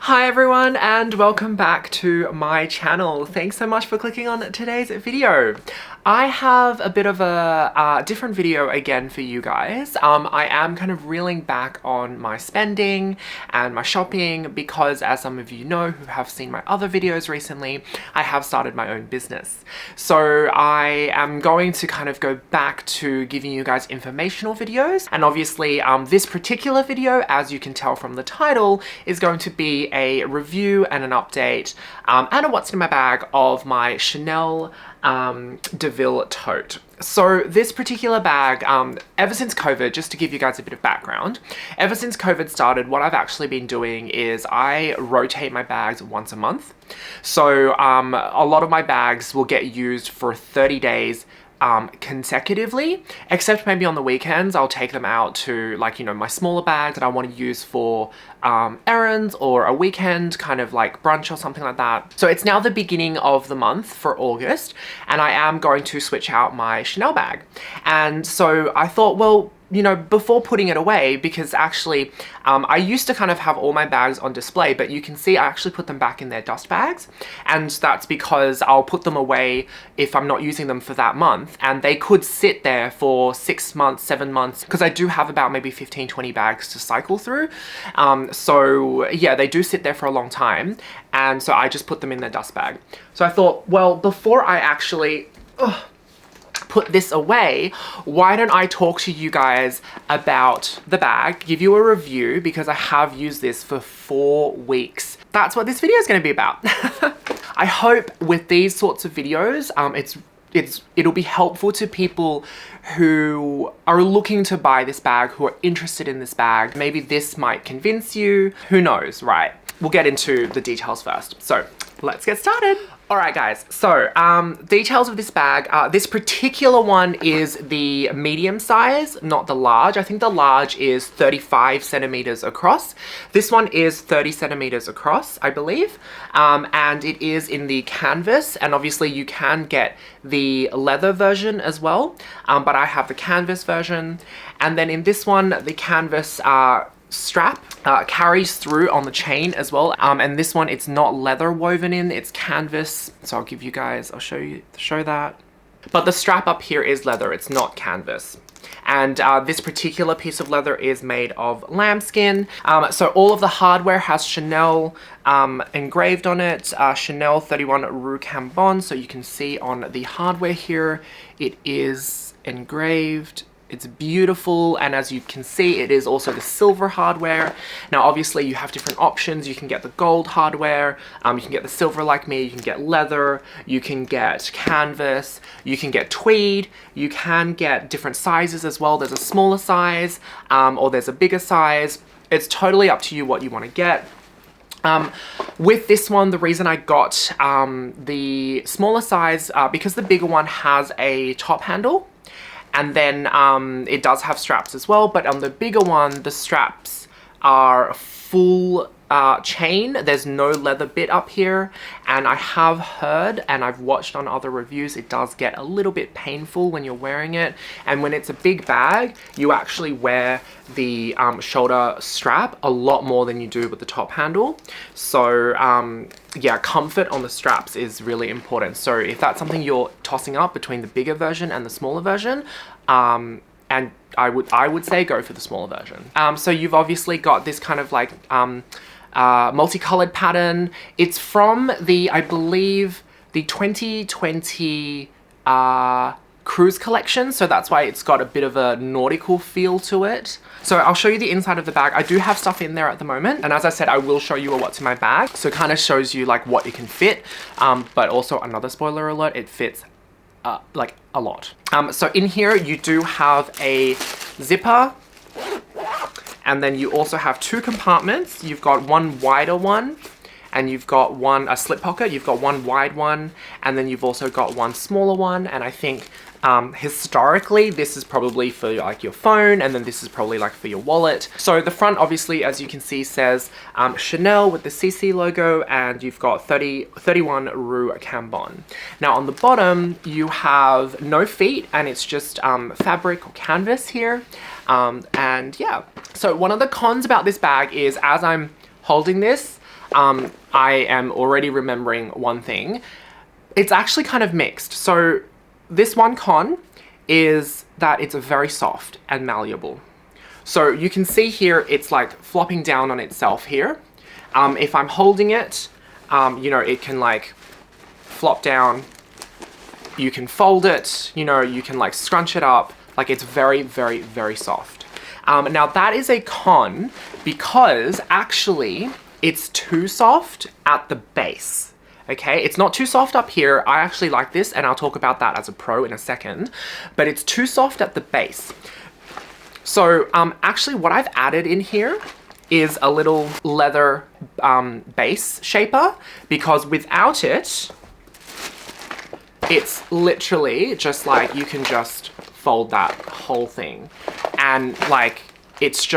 Hi everyone and welcome back to my channel. Thanks so much for clicking on today's video. I have a bit of a different video again for you guys. I am kind of reeling back on my spending and my shopping because, as some of you know who have seen my other videos recently, I have started my own business. So I am going to kind of go back to giving you guys informational videos, and obviously this particular video, as you can tell from the title, is going to be a review and an update and a what's in my bag of my Chanel Deauville tote. So this particular bag, ever since COVID, just to give you guys a bit of background, ever since COVID started, what I've actually been doing is I rotate my bags once a month. So a lot of my bags will get used for 30 days consecutively, except maybe on the weekends I'll take them out to, like, you know, my smaller bags that I want to use for errands or a weekend kind of like brunch or something like that. So it's now the beginning of the month for August and I am going to switch out my Chanel bag. And so I thought, well, you know, before putting it away, because actually I used to kind of have all my bags on display, but you can see I actually put them back in their dust bags, and that's because I'll put them away if I'm not using them for that month, and they could sit there for 6 months, 7 months, because I do have about maybe 15-20 bags to cycle through. So yeah, they do sit there for a long time, and so I just put them in their dust bag. So I thought, well, before I actually put this away, why don't I talk to you guys about the bag, give you a review, because I have used this for 4 weeks. That's what this video is going to be about. I hope with these sorts of videos, it'll be helpful to people who are looking to buy this bag, who are interested in this bag. Maybe this might convince you. Who knows, right? We'll get into the details first. So let's get started. Alright guys, so details of this bag. This particular one is the medium size, not the large. I think the large is 35 centimeters across. This one is 30 centimeters across, I believe. And it is in the canvas, and obviously you can get the leather version as well. But I have the canvas version. And then in this one, the canvas strap carries through on the chain as well, and this one, it's not leather woven in, it's canvas. So I'll show that, but the strap up here is leather, it's not canvas. And this particular piece of leather is made of lambskin. So all of the hardware has Chanel engraved on it, Chanel 31 Rue Cambon. So you can see on the hardware here, it is engraved. It's beautiful, and as you can see, it is also the silver hardware. Now obviously you have different options. You can get the gold hardware, you can get the silver like me, you can get leather, you can get canvas, you can get tweed, you can get different sizes as well. There's a smaller size, or there's a bigger size. It's totally up to you what you want to get. With this one, the reason I got the smaller size, because the bigger one has a top handle, and then it does have straps as well, but on the bigger one, the straps are full chain. There's no leather bit up here, and I have heard and I've watched on other reviews, it does get a little bit painful when you're wearing it. And when it's a big bag, you actually wear the shoulder strap a lot more than you do with the top handle. So yeah, comfort on the straps is really important. So if that's something you're tossing up between the bigger version and the smaller version, and I would say go for the smaller version. So you've obviously got this kind of like multicolored pattern. It's from the, I believe, the 2020 cruise collection, so that's why it's got a bit of a nautical feel to it. So I'll show you the inside of the bag. I do have stuff in there at the moment, and as I said, I will show you what's in my bag, so it kind of shows you like what it can fit, but also another spoiler alert, it fits like a lot. So in here you do have a zipper, and then you also have 2 compartments. You've got one wider one, and you've got a slip pocket. You've got one wide one, and then you've also got one smaller one. And I think historically this is probably for like your phone, and then this is probably like for your wallet. So the front, obviously, as you can see, says Chanel with the CC logo, and you've got 31 Rue Cambon. Now on the bottom you have no feet, and it's just fabric or canvas here. And yeah, so one of the cons about this bag is, as I'm holding this, I am already remembering one thing. It's actually kind of mixed. So this one con is that it's very soft and malleable. So you can see here, it's like flopping down on itself here. If I'm holding it, you know, it can like flop down. You can fold it, you know, you can like scrunch it up. Like it's very, very, very soft. Now that is a con because actually it's too soft at the base. Okay, it's not too soft up here. I actually like this, and I'll talk about that as a pro in a second, but it's too soft at the base. So actually what I've added in here is a little leather base shaper, because without it, it's literally just like, you can just fold that whole thing. And like, it's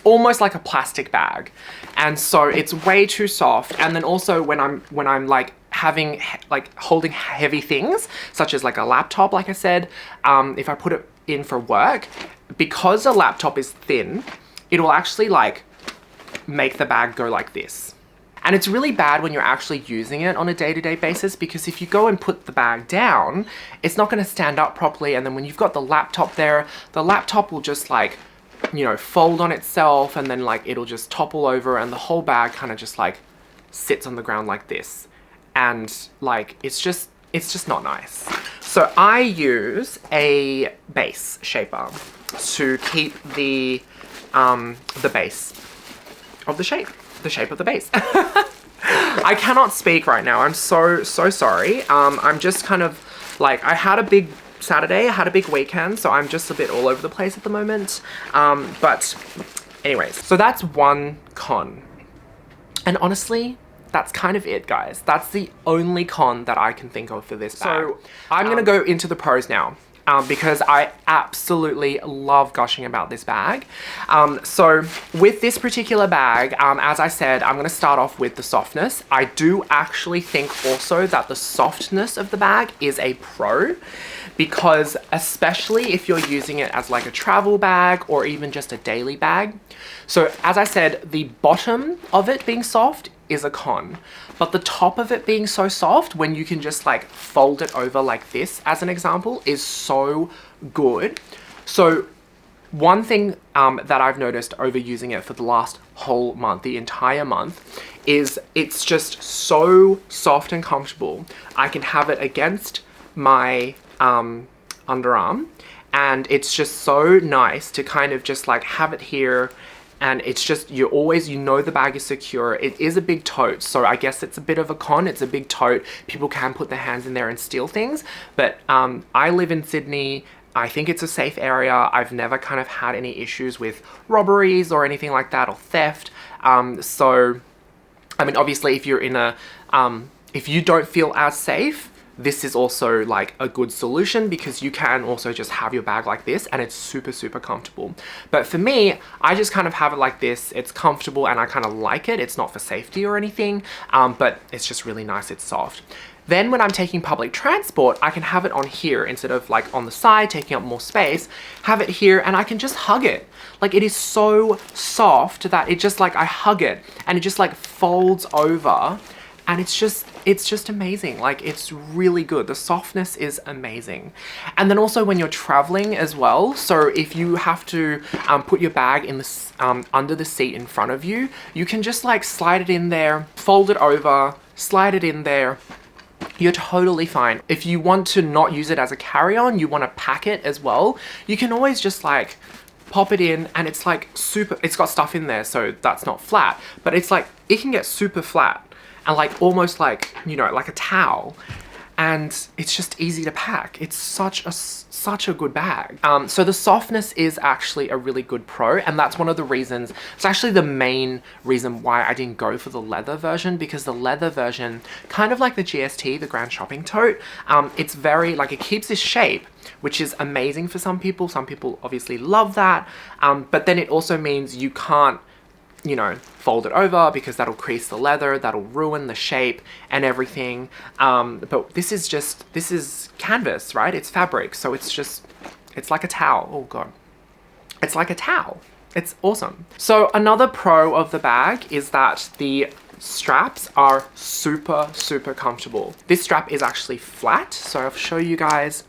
almost like a plastic bag. And so it's way too soft. And then also when I'm like holding heavy things, such as like a laptop, like I said, if I put it in for work, because the laptop is thin, it will actually like make the bag go like this. And it's really bad when you're actually using it on a day-to-day basis, because if you go and put the bag down, it's not going to stand up properly. And then when you've got the laptop there, the laptop will just like, you know, fold on itself, and then like it'll just topple over, and the whole bag kind of just like sits on the ground like this. And like, it's just not nice. So I use a base shaper to keep the base of the shape of the base. I cannot speak right now. I'm so sorry. I'm just kind of like, I had a big Saturday, I had a big weekend, so I'm just a bit all over the place at the moment. But anyways, so that's one con. And honestly, that's kind of it, guys. That's the only con that I can think of for this bag. So I'm gonna go into the pros now. Because I absolutely love gushing about this bag. So with this particular bag, as I said, I'm gonna start off with the softness. I do actually think also that the softness of the bag is a pro, because especially if you're using it as like a travel bag or even just a daily bag. So as I said, the bottom of it being soft is a con, but the top of it being so soft, when you can just like fold it over like this as an example, is so good. So one thing that I've noticed over using it for the last whole month, the entire month, is it's just so soft and comfortable. I can have it against my underarm, and it's just so nice to kind of just like have it here. And it's just, you know the bag is secure. It is a big tote, so I guess it's a bit of a con. It's a big tote. People can put their hands in there and steal things. But I live in Sydney. I think it's a safe area. I've never kind of had any issues with robberies or anything like that, or theft. So, I mean, obviously if you're in a, if you don't feel as safe, this is also like a good solution, because you can also just have your bag like this and it's super, super comfortable. But for me, I just kind of have it like this. It's comfortable and I kind of like it. It's not for safety or anything, but it's just really nice. It's soft. Then when I'm taking public transport, I can have it on here instead of like on the side, taking up more space, have it here, and I can just hug it. Like, it is so soft that it just like, I hug it and it just like folds over. And it's just amazing. Like, it's really good. The softness is amazing. And then also when you're traveling as well, so if you have to put your bag in the under the seat in front of you, you can just like slide it in there, fold it over, slide it in there. You're totally fine. If you want to not use it as a carry-on, you want to pack it as well, you can always just like pop it in, and it's like super, it's got stuff in there, so that's not flat, but it's like, it can get super flat. And like almost like, you know, like a towel. And it's just easy to pack. It's such a good bag. So the softness is actually a really good pro, and that's one of the reasons, it's actually the main reason why I didn't go for the leather version, because the leather version, kind of like the GST, the Grand Shopping Tote, it's very, like, it keeps this shape, which is amazing for some people. Some people obviously love that, but then it also means you can't, you know, fold it over, because that'll crease the leather, that'll ruin the shape and everything. But this is canvas, right? It's fabric, so it's like a towel. Oh god, it's like a towel. It's awesome. So another pro of the bag is that the straps are super, super comfortable. This strap is actually flat, so I'll show you guys.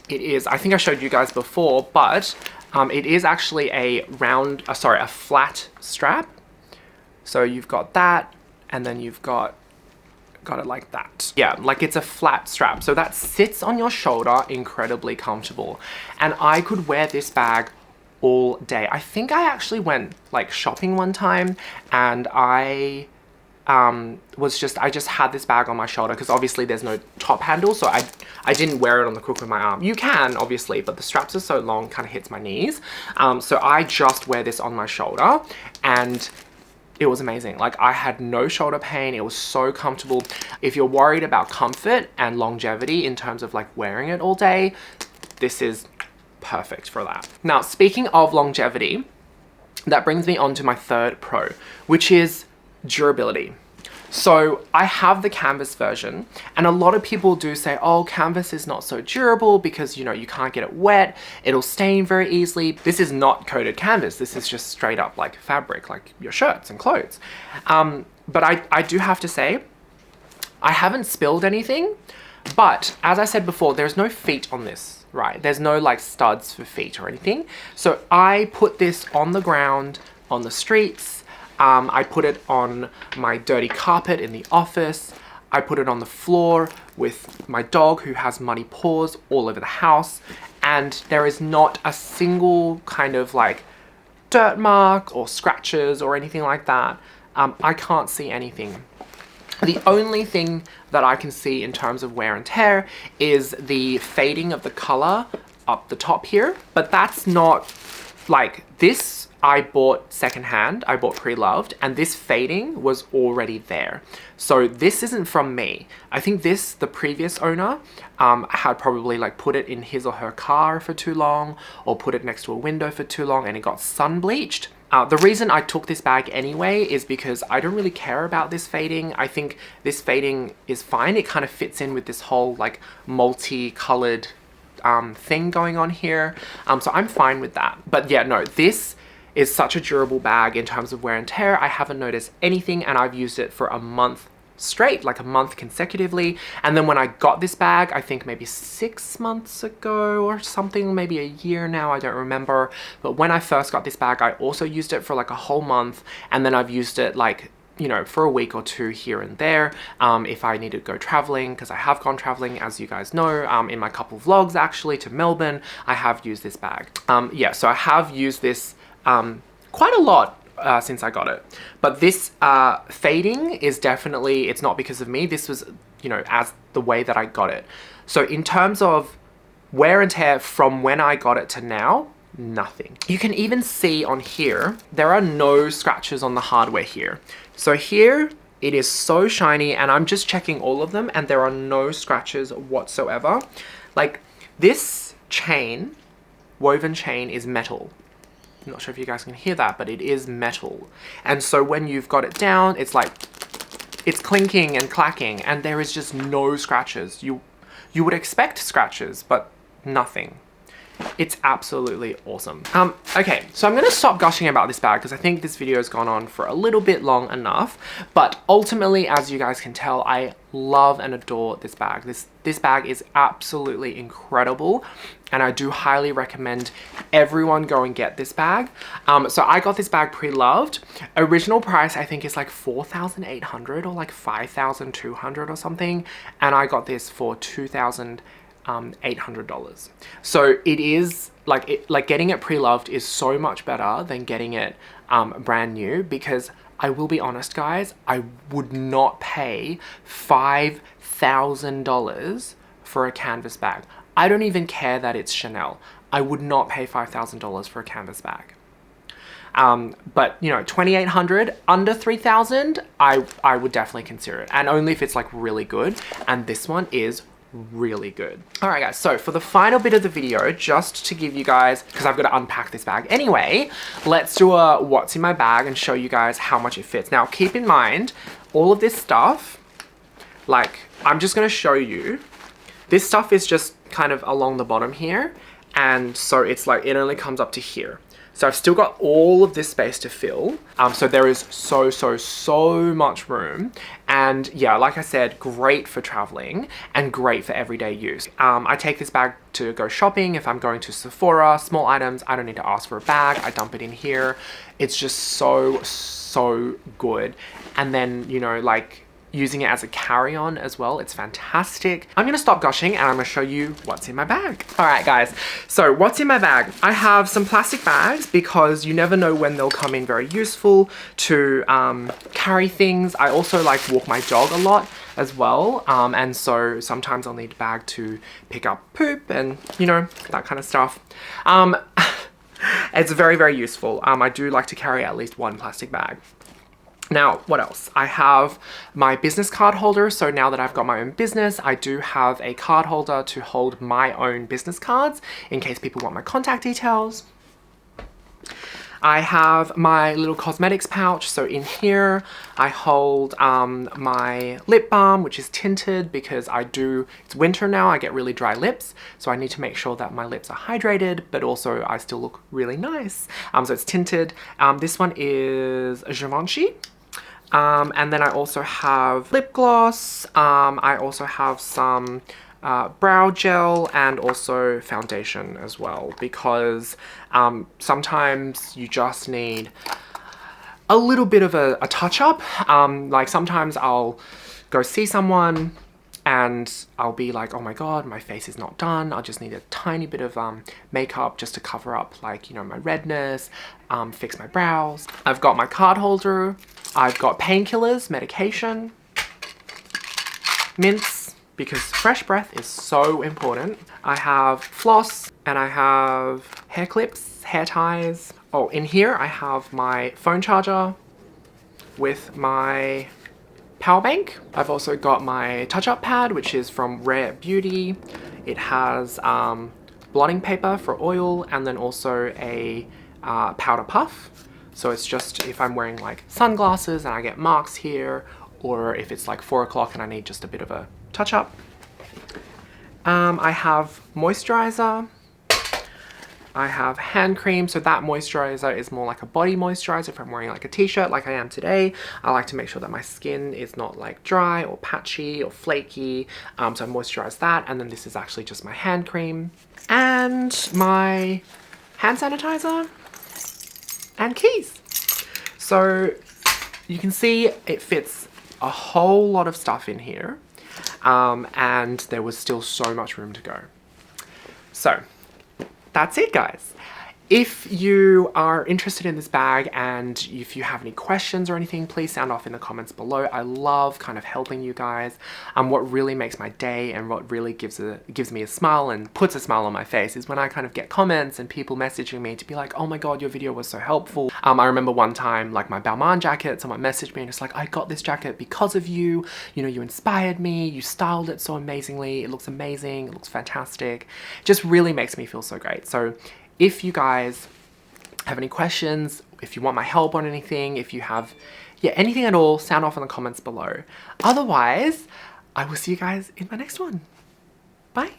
It is, I think I showed you guys before, but it is actually a flat strap. So you've got that, and then you've got it like that. Yeah, like it's a flat strap. So that sits on your shoulder, incredibly comfortable. And I could wear this bag all day. I think I actually went like shopping one time, and I just had this bag on my shoulder because obviously there's no top handle, so I didn't wear it on the crook of my arm. You can obviously, but the straps are so long, kind of hits my knees. So I just wear this on my shoulder, and it was amazing. Like, I had no shoulder pain. It was so comfortable. If you're worried about comfort and longevity in terms of like wearing it all day, this is perfect for that. Now, speaking of longevity, that brings me on to my third pro, which is durability. So I have the canvas version, and a lot of people do say, oh, canvas is not so durable because, you know, you can't get it wet, it'll stain very easily. This is not coated canvas. This is just straight up like fabric, like your shirts and clothes. But I do have to say, I haven't spilled anything, but as I said before, there's no feet on this, right? There's no like studs for feet or anything. So I put this on the ground, on the streets. I put it on my dirty carpet in the office. I put it on the floor with my dog who has muddy paws all over the house. And there is not a single kind of like dirt mark or scratches or anything like that. I can't see anything. The only thing that I can see in terms of wear and tear is the fading of the color up the top here. But that's not like this. I bought secondhand, I bought pre-loved, and this fading was already there. So this isn't from me. I think the previous owner had probably like put it in his or her car for too long, or put it next to a window for too long, and it got sun bleached. The reason I took this bag anyway is because I don't really care about this fading. I think this fading is fine. It kind of fits in with this whole like multi-colored thing going on here. So I'm fine with that. But yeah, no, this is such a durable bag in terms of wear and tear. I haven't noticed anything, and I've used it for a month straight, like a month consecutively. And then when I got this bag, I think maybe 6 months ago or something, maybe a year now, I don't remember. But when I first got this bag, I also used it for like a whole month, and then I've used it like, you know, for a week or two here and there, if I need to go traveling, because I have gone traveling, as you guys know, in my couple vlogs actually to Melbourne, I have used this bag. Yeah, so I have used this quite a lot since I got it. But this fading is definitely, it's not because of me. This was, you know, as the way that I got it. So in terms of wear and tear from when I got it to now, nothing. You can even see on here, there are no scratches on the hardware here. So here, it is so shiny, and I'm just checking all of them, and there are no scratches whatsoever. Like, this chain, woven chain, is metal. I'm not sure if you guys can hear that, but it is metal. And so when you've got it down, it's like, it's clinking and clacking, and there is just no scratches. You would expect scratches, but nothing. It's absolutely awesome. Okay, so I'm gonna stop gushing about this bag because I think this video has gone on for a little bit long enough, but ultimately, as you guys can tell, I love and adore this bag. This bag is absolutely incredible, and I do highly recommend everyone go and get this bag. So I got this bag pre-loved. Original price I think is like 4,800 or like 5,200 or something, and I got this for $2,800. So it is like getting it pre-loved is so much better than getting it brand new, because I will be honest guys, I would not pay $5,000 for a canvas bag. I don't even care that it's Chanel. I would not pay $5,000 for a canvas bag. But you know, 2,800, under 3,000, I would definitely consider it, and only if it's like really good, and this one is really good. All right guys, so for the final bit of the video, just to give you guys, because I've got to unpack this bag anyway, let's do a what's in my bag and show you guys how much it fits. Now keep in mind, all of this stuff, like I'm just going to show you, this stuff is just kind of along the bottom here, and so it's like it only comes up to here. So I've still got all of this space to fill. So there is so much room. And yeah, like I said, great for traveling and great for everyday use. I take this bag to go shopping. If I'm going to Sephora, small items, I don't need to ask for a bag. I dump it in here. It's just so good. And then, you know, like, using it as a carry-on as well, it's fantastic. I'm gonna stop gushing and I'm gonna show you what's in my bag. All right, guys, so what's in my bag? I have some plastic bags because you never know when they'll come in very useful to carry things. I also like walk my dog a lot as well, and so sometimes I'll need a bag to pick up poop and, you know, that kind of stuff. It's very useful. I do like to carry at least one plastic bag. Now, what else? I have my business card holder. So now that I've got my own business, I do have a card holder to hold my own business cards in case people want my contact details. I have my little cosmetics pouch. So in here, I hold my lip balm, which is tinted because it's winter now, I get really dry lips. So I need to make sure that my lips are hydrated, but also I still look really nice. So it's tinted. This one is Givenchy. And then I also have lip gloss. I also have some brow gel and also foundation as well, because sometimes you just need a little bit of a touch-up. Like sometimes I'll go see someone and I'll be like, oh my god, my face is not done. I'll just need a tiny bit of makeup just to cover up, like, you know, my redness, fix my brows. I've got my card holder. I've got painkillers, medication, mints, because fresh breath is so important. I have floss and I have hair clips, hair ties. Oh, in here I have my phone charger with my power bank. I've also got my touch-up pad, which is from Rare Beauty. It has blotting paper for oil and then also a powder puff. So it's just if I'm wearing like sunglasses and I get marks here, or if it's like 4 o'clock and I need just a bit of a touch-up. I have moisturizer. I have hand cream, so that moisturizer is more like a body moisturizer if I'm wearing like a t-shirt like I am today. I like to make sure that my skin is not like dry or patchy or flaky, so I moisturize that. And then this is actually just my hand cream and my hand sanitizer and keys. So you can see it fits a whole lot of stuff in here, and there was still so much room to go. So that's it, guys. If you are interested in this bag and if you have any questions or anything, please sound off in the comments below. I love kind of helping you guys. What really makes my day and what really gives me a smile and puts a smile on my face is when I kind of get comments and people messaging me to be like, oh my god, your video was so helpful. I remember one time, like my Balmain jacket, someone messaged me and it's like, I got this jacket because of you. You know, you inspired me, you styled it so amazingly, it looks amazing, it looks fantastic. It just really makes me feel so great. So if you guys have any questions, if you want my help on anything, if you have, anything at all, sound off in the comments below. Otherwise, I will see you guys in my next one. Bye.